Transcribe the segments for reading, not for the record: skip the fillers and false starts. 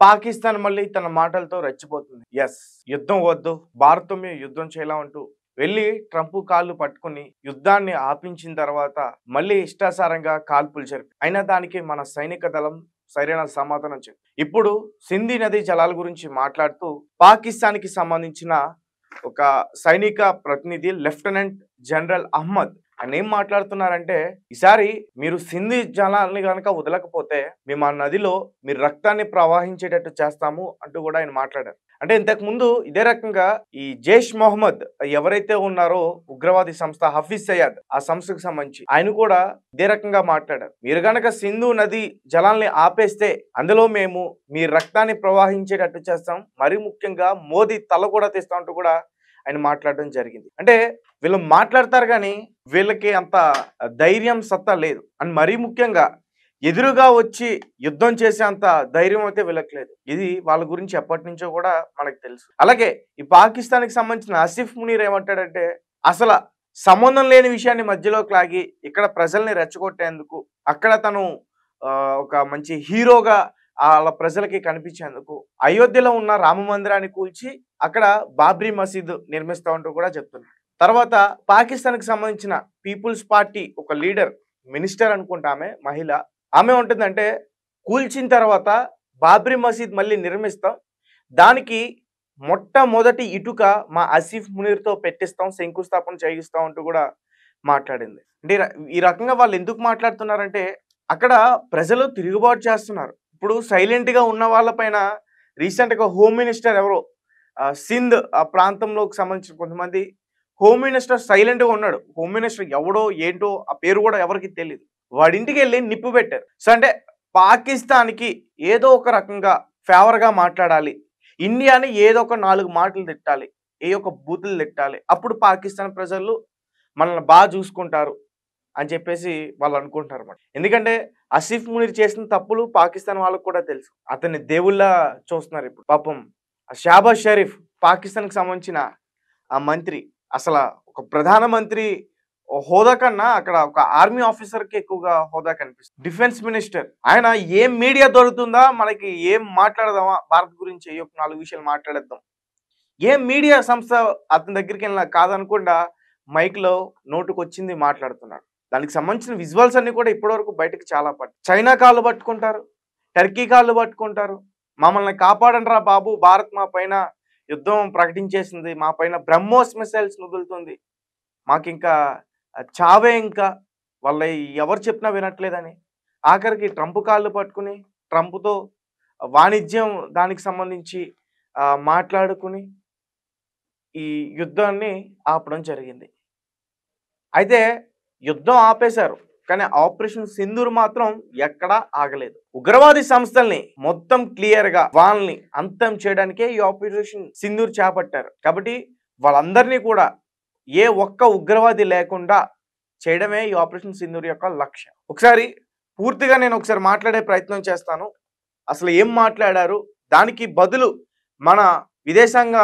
పాకిస్తాన్ మళ్ళీ తన మాటలతో రెచ్చిపోతుంది. యెస్, యుద్ధం వద్దు, భారత్‌తో మేము యుద్ధం చేయలేం అంటూ వెళ్లి ట్రంప్ కాళ్ళు పట్టుకొని యుద్ధాన్ని ఆపించిన తర్వాత మళ్ళీ ఇష్టాసారంగా కాల్పులు జరిపాయి. అయినా దానికి మన సైనిక దళం సరైన సమాధానం చెప్పి ఇప్పుడు సింధు నది జలాల గురించి మాట్లాడుతూ పాకిస్తాన్‌కి సంబంధించిన ఒక సైనిక ప్రతినిధి లెఫ్టినెంట్ జనరల్ అహ్మద్ ఆయన ఏం మాట్లాడుతున్నారంటే, ఈసారి మీరు సింధు జలాల్ని గనక వదలకపోతే మేము ఆ నదిలో మీరు రక్తాన్ని ప్రవహించేటట్టు చేస్తాము అంటూ కూడా ఆయన మాట్లాడారు. అంటే ఇంతకు ముందు ఇదే రకంగా ఈ జైష్ మొహమ్మద్ ఎవరైతే ఉన్నారో ఉగ్రవాది సంస్థ హఫీజ్ సయ్యద్ ఆ సంస్థకు సంబంధించి ఆయన కూడా ఇదే రకంగా మాట్లాడారు. మీరు గనక సింధు నది జలాల్ని ఆపేస్తే అందులో మేము మీ రక్తాన్ని ప్రవహించేటట్టు చేస్తాం, మరీ ముఖ్యంగా మోదీ తల కూడా తీస్తాం అంటూ కూడా ఆయన మాట్లాడడం జరిగింది. అంటే వీళ్ళు మాట్లాడతారు కానీ వీళ్ళకి అంత ధైర్యం సత్తా లేదు. అండ్ మరీ ముఖ్యంగా ఎదురుగా వచ్చి యుద్ధం చేసే అంత ధైర్యం అయితే వీళ్ళకి లేదు. ఇది వాళ్ళ గురించి ఎప్పటి నుంచో కూడా మనకు తెలుసు. అలాగే ఈ పాకిస్తాన్‌కి సంబంధించిన ఆసిఫ్ మునీర్ ఏమంటాడంటే, అసలు సంబంధం లేని విషయాన్ని మధ్యలోకి లాగి ఇక్కడ ప్రజల్ని రెచ్చగొట్టేందుకు అక్కడ తను ఒక మంచి హీరోగా ఆళ్ళ ప్రజలకి కనిపించేందుకు అయోధ్యలో ఉన్న రామ మందిరాన్ని కూల్చి అక్కడ బాబ్రీ మసీద్ నిర్మిస్తామంటూ కూడా చెప్తున్నారు. తర్వాత పాకిస్తాన్‌కి సంబంధించిన పీపుల్స్ పార్టీ ఒక లీడర్, మినిస్టర్ అనుకుంటా మహిళ. ఆమె ఉంటుందంటే కూల్చిన తర్వాత బాబ్రీ మసీద్ మళ్ళీ నిర్మిస్తాం, దానికి మొట్టమొదటి ఇటుక మా ఆసిఫ్ మునీర్‌తో పెట్టిస్తాం, శంకుస్థాపన చేయిస్తాం అంటూ కూడా మాట్లాడింది. అంటే ఈ రకంగా వాళ్ళు ఎందుకు మాట్లాడుతున్నారంటే అక్కడ ప్రజలు తిరుగుబాటు చేస్తున్నారు. ఇప్పుడు సైలెంట్‌గా ఉన్న వాళ్ళపైన రీసెంట్‌గా హోమ్ మినిస్టర్ ఎవరో సింధ్ ఆ ప్రాంతంలోకి సంబంధించిన కొంతమంది హోమ్ మినిస్టర్ సైలెంట్‌గా ఉన్నాడు. హోమ్ మినిస్టర్ ఎవడో ఏంటో ఆ పేరు కూడా ఎవరికీ తెలీదు. వాడింటికి వెళ్ళి నిప్పు పెట్టారు. సో అంటే పాకిస్తాన్‌కి ఏదో ఒక రకంగా ఫేవర్‌గా మాట్లాడాలి, ఇండియాని ఏదో ఒక 4 మాటలు తిట్టాలి, ఏ ఒక బూతులు తిట్టాలి, అప్పుడు పాకిస్తాన్ ప్రజలు మనల్ని బాగా చూసుకుంటారు అని చెప్పేసి వాళ్ళు అనుకుంటారు అన్నమాట. ఎందుకంటే ఆసిఫ్ మునీర్ చేసిన తప్పులు పాకిస్తాన్ వాళ్ళకు కూడా తెలుసు. అతన్ని దేవుళ్ళ చూస్తున్నారు ఇప్పుడు. పాపం షాబాజ్ షరీఫ్ పాకిస్తాన్‌కి సంబంధించిన ఆ మంత్రి, అసలు ఒక ప్రధానమంత్రి హోదా కన్నా అక్కడ ఒక ఆర్మీ ఆఫీసర్‌కి ఎక్కువగా హోదా కనిపిస్తుంది. డిఫెన్స్ మినిస్టర్ ఆయన ఏం మీడియా దొరుకుతుందా మనకి, ఏం మాట్లాడదామా భారత్ గురించి, ఒక 4 విషయాలు మాట్లాడేద్దాం, ఏం మీడియా సంస్థ అతని దగ్గరికి వెళ్ళినా కాదనకుండా మైక్‌లో నోటుకొచ్చింది మాట్లాడుతున్నాడు. దానికి సంబంధించిన విజువల్స్ అన్ని కూడా ఇప్పటివరకు బయటకు చాలా పడ్డాయి. చైనా కాళ్ళు పట్టుకుంటారు, టర్కీ కాళ్ళు పట్టుకుంటారు, మమ్మల్ని కాపాడండిరా బాబు, భారత్ మా పైన యుద్ధం ప్రకటించేసింది, మా పైన బ్రహ్మోస్ మిసైల్స్ వదులుతుంది, మాకింకా చావే ఇంకా, వాళ్ళ ఎవరు చెప్పినా వినట్లేదని ఆఖరికి ట్రంప్ కాళ్ళు పట్టుకుని ట్రంప్‌తో వాణిజ్యం దానికి సంబంధించి మాట్లాడుకుని ఈ యుద్ధాన్ని ఆపడం జరిగింది. అయితే యుద్ధం ఆపేశారు, కానీ ఆపరేషన్ సింధూర్ మాత్రం ఎక్కడా ఆగలేదు. ఉగ్రవాది సంస్థల్ని మొత్తం క్లియర్‌గా వాళ్ళని అంతం చేయడానికే ఈ ఆపరేషన్ సింధూర్ చేపట్టారు. కాబట్టి వాళ్ళందరినీ కూడా ఏ ఒక్క ఉగ్రవాది లేకుండా చేయడమే ఈ ఆపరేషన్ సింధూర్ యొక్క లక్ష్యం. ఒకసారి పూర్తిగా నేను ఒకసారి మాట్లాడే ప్రయత్నం చేస్తాను. అసలు ఏం మాట్లాడారు, దానికి బదులు మన విదేశాంగ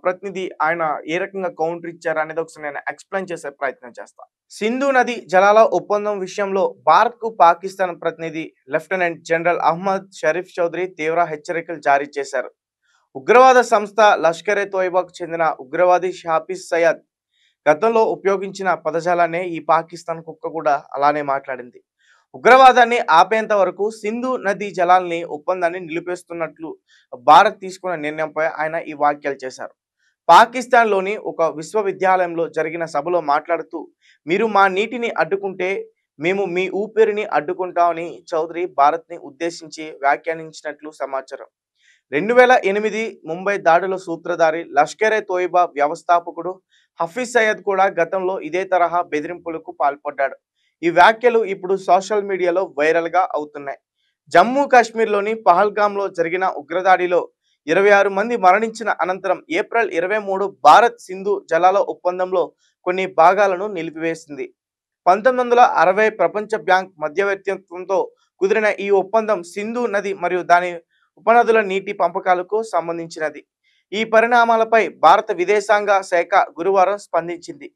ప్రతినిధి ఆయన ఏ రకంగా కౌంటర్ ఇచ్చారు అనేది ఒకసారి నేను ఎక్స్ప్లెయిన్ చేసే ప్రయత్నం చేస్తాను. సింధు నది జలాల ఒప్పందం విషయంలో భారత్‌కు పాకిస్తాన్ ప్రతినిధి లెఫ్టినెంట్ జనరల్ అహ్మద్ షరీఫ్ చౌదరి తీవ్ర హెచ్చరికలు జారీ చేశారు. ఉగ్రవాద సంస్థ లష్కర్ ఎ తోయిబాకు చెందిన ఉగ్రవాది హఫీజ్ సయ్యద్ గతంలో ఉపయోగించిన పదజాలాన్ని ఈ పాకిస్తాన్ కుక్క కూడా అలానే మాట్లాడింది. ఉగ్రవాదాన్ని ఆపేంత వరకు సింధు నది జలాల్ని ఒప్పందాన్ని నిలిపేస్తున్నట్లు భారత్ తీసుకున్న నిర్ణయంపై ఆయన ఈ వ్యాఖ్యలు చేశారు. పాకిస్తాన్లోని ఒక విశ్వవిద్యాలయంలో జరిగిన సభలో మాట్లాడుతూ, మీరు మా నీటిని అడ్డుకుంటే మేము మీ ఊపిరిని అడ్డుకుంటామని చౌదరి భారత్ని ఉద్దేశించి వ్యాఖ్యానించినట్లు సమాచారం. 2008 ముంబై దాడుల సూత్రధారి లష్కర్ ఎ తోయిబా వ్యవస్థాపకుడు హఫీజ్ సయ్యద్ కూడా గతంలో ఇదే తరహా బెదిరింపులకు పాల్పడ్డాడు. ఈ వ్యాఖ్యలు ఇప్పుడు సోషల్ మీడియాలో వైరల్‌గా అవుతున్నాయి. జమ్మూ కాశ్మీర్‌లోని పహల్గామ్‌లో జరిగిన ఉగ్రదాడిలో 26 మంది మరణించిన అనంతరం ఏప్రిల్ 23 భారత్ సింధు జలాల ఒప్పందంలో కొన్ని భాగాలను నిలిపివేసింది. 1960 ప్రపంచ బ్యాంక్ మధ్యవర్తిత్వంతో కుదిరిన ఈ ఒప్పందం సింధు నది మరియు దాని ఉపనదుల నీటి పంపకాలకు సంబంధించినది. ఈ పరిణామాలపై భారత విదేశాంగ శాఖ గురువారం స్పందించింది.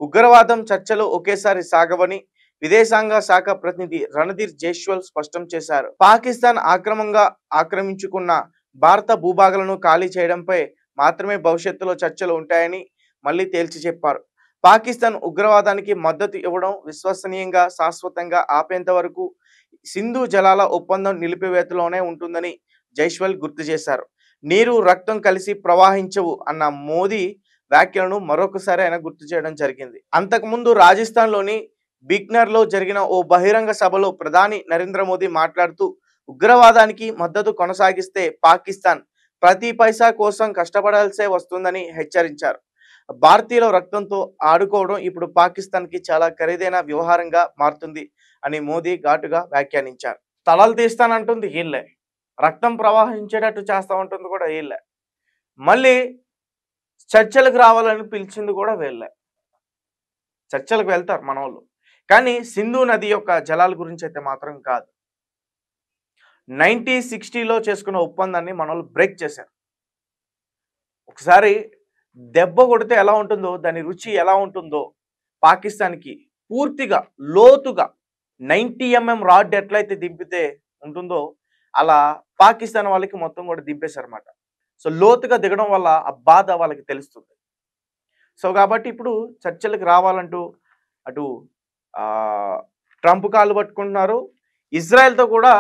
ఉగ్రవాదం చర్చలు ఒకేసారి సాగవని, విదేశాంగ శాఖ ప్రతినిధి రణధీర్ జైస్వాల్ స్పష్టం చేశారు. పాకిస్తాన్ ఆక్రమంగా ఆక్రమించుకున్న భారత భూభాగాలను ఖాళీ చేయడంపై మాత్రమే భవిష్యత్తులో చర్చలు ఉంటాయని మళ్ళీ తేల్చి చెప్పారు. పాకిస్తాన్ ఉగ్రవాదానికి మద్దతు ఇవ్వడం విశ్వసనీయంగా శాశ్వతంగా ఆపేంత వరకు సింధు జలాల ఒప్పందం నిలిపివేతలోనే ఉంటుందని జైస్వాల్ గుర్తు చేశారు. నీరు రక్తం కలిసి ప్రవహించవు అన్న మోదీ వ్యాఖ్యలను మరొకసారి ఆయన గుర్తు చేయడం జరిగింది. అంతకుముందు రాజస్థాన్లోని బిక్నర్లో జరిగిన ఓ బహిరంగ సభలో ప్రధాని నరేంద్ర మోదీ మాట్లాడుతూ ఉగ్రవాదానికి మద్దతు కొనసాగిస్తే పాకిస్తాన్ ప్రతి పైసా కోసం కష్టపడాల్సే వస్తుందని హెచ్చరించారు. భారతీయుల రక్తంతో ఆడుకోవడం ఇప్పుడు పాకిస్తాన్కి చాలా ఖరీదైన వ్యవహారంగా మారుతుంది అని మోదీ ఘాటుగా వ్యాఖ్యానించారు. తలలు తీస్తానంటుంది వీళ్ళే, రక్తం ప్రవహించేటట్టు చేస్తామంటుంది కూడా వీళ్ళే, మళ్ళీ చర్చలకు రావాలని పిలిచింది కూడా వీళ్ళే. చర్చలకు వెళ్తారు మన వాళ్ళు, కానీ సింధు నది యొక్క జలాల గురించి అయితే మాత్రం కాదు. 1960లో చేసుకున్న ఒప్పందాన్ని మన వాళ్ళు బ్రేక్ చేశారు. ఒకసారి దెబ్బ కొడితే ఎలా ఉంటుందో, దాని రుచి ఎలా ఉంటుందో పాకిస్తాన్కి పూర్తిగా లోతుగా 90 mm రాడ్ ఎట్లయితే దింపితే ఉంటుందో అలా పాకిస్తాన్ వాళ్ళకి మొత్తం కూడా దింపేశారు అన్నమాట. సో లోతుగా దిగడం వల్ల ఆ బాధ వాళ్ళకి తెలుస్తుంది. సో కాబట్టి ఇప్పుడు చర్చలకు రావాలంటూ అటు ట్రంప్ కాళ్ళు పట్టుకుంటున్నారు. ఇజ్రాయెల్తో కూడా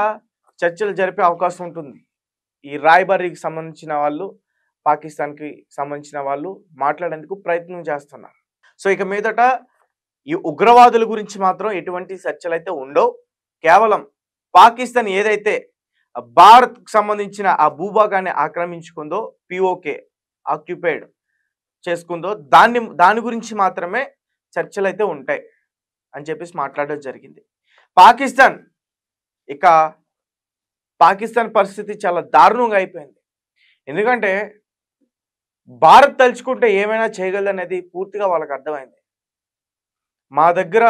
చర్చలు జరిపే అవకాశం ఉంటుంది. ఈ రాయబారికి సంబంధించిన వాళ్ళు, పాకిస్తాన్కి సంబంధించిన వాళ్ళు మాట్లాడేందుకు ప్రయత్నం చేస్తున్నారు. సో ఇక మీదట ఈ ఉగ్రవాదుల గురించి మాత్రం ఎటువంటి చర్చలు అయితే ఉండవు. కేవలం పాకిస్తాన్ ఏదైతే భారత్కు సంబంధించిన ఆ భూభాగాన్ని ఆక్రమించుకుందో, పిఓకే ఆక్యుపైడ్ చేసుకుందో దాని గురించి మాత్రమే చర్చలు అయితే ఉంటాయి అని చెప్పేసి మాట్లాడడం జరిగింది. పాకిస్తాన్ పరిస్థితి చాలా దారుణంగా అయిపోయింది. ఎందుకంటే భారత్ తలుచుకుంటే ఏమైనా చేయగలదనేది పూర్తిగా వాళ్ళకి అర్థమైంది. మా దగ్గర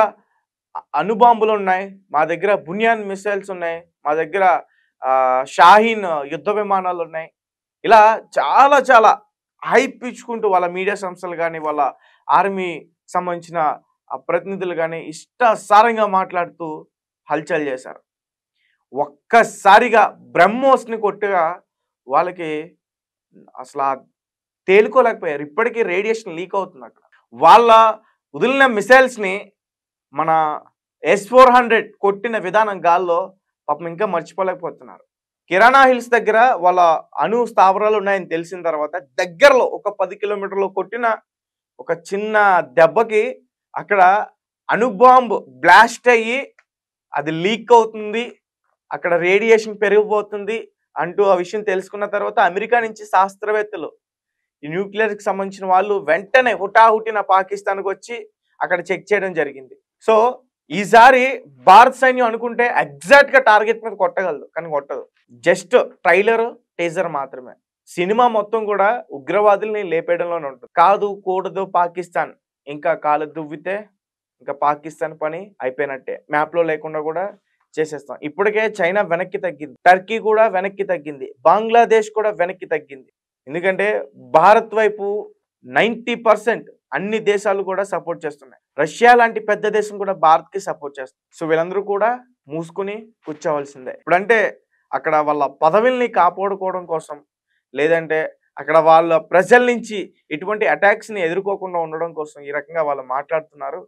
అణుబాంబులు ఉన్నాయి, మా దగ్గర బునియాన్ మిసైల్స్ ఉన్నాయి, మా దగ్గర షాహీన్ యుద్ధ విమానాలు ఉన్నాయి. ఇలా చాలా చాలా హైప్ ఇచ్చుకుంటూ వాళ్ళ మీడియా సంస్థలు కానీ, వాళ్ళ ఆర్మీ సంబంధించిన ప్రతినిధులు కానీ ఇష్టాసారంగా మాట్లాడుతూ హల్చల్ చేశారు. ఒక్కసారిగా బ్రహ్మోస్ని కొట్టుగా వాళ్ళకి అసలు తేలుకోలేకపోయారు. ఇప్పటికీ రేడియేషన్ లీక్ అవుతుంది అక్కడ. వాళ్ళ వదిలిన మిసైల్స్ని మన S-400 కొట్టిన విధానం గాల్లో పాపం ఇంకా మర్చిపోలేకపోతున్నారు. కిరాణా హిల్స్ దగ్గర వాళ్ళ అణు స్థావరాలు ఉన్నాయని తెలిసిన తర్వాత దగ్గరలో ఒక 10 కిలోమీటర్లో కొట్టిన ఒక చిన్న దెబ్బకి అక్కడ అణుబాంబ్ బ్లాస్ట్ అయ్యి అది లీక్ అవుతుంది, అక్కడ రేడియేషన్ పెరిగిపోతుంది అంటూ ఆ విషయం తెలుసుకున్న తర్వాత అమెరికా నుంచి శాస్త్రవేత్తలు, ఈ న్యూక్లియర్కి సంబంధించిన వాళ్ళు వెంటనే హుటాహుటిన పాకిస్తాన్కి వచ్చి అక్కడ చెక్ చేయడం జరిగింది. సో ఈసారి భారత సైన్యం అనుకుంటే ఎగ్జాక్ట్గా టార్గెట్ మీద కొట్టగలదు, కానీ కొట్టదు. జస్ట్ ట్రైలర్, టీజర్ మాత్రమే. సినిమా మొత్తం కూడా ఉగ్రవాదుల్ని లేపేయడంలోనే ఉంటుంది. కాదు కూడదు పాకిస్తాన్ ఇంకా కాలు దువ్వితే ఇంకా పాకిస్తాన్ పని అయిపోయినట్టే. మ్యాప్లో లేకుండా కూడా చేసేస్తాం. ఇప్పటికే చైనా వెనక్కి తగ్గింది, టర్కీ కూడా వెనక్కి తగ్గింది, బంగ్లాదేశ్ కూడా వెనక్కి తగ్గింది. ఎందుకంటే భారత్ వైపు 90% అన్ని దేశాలు కూడా సపోర్ట్ చేస్తున్నాయి. రష్యా లాంటి పెద్ద దేశం కూడా భారత్కి సపోర్ట్ చేస్తుంది. సో వీళ్ళందరూ కూడా మూసుకుని కూర్చోవలసిందే. ఇప్పుడంటే అక్కడ వాళ్ళ పదవుల్ని కాపాడుకోవడం కోసం, లేదంటే అక్కడ వాళ్ళ ప్రజల నుంచి ఇటువంటి అటాక్స్ని ఎదుర్కోకుండా ఉండడం కోసం ఈ రకంగా వాళ్ళు మాట్లాడుతున్నారు.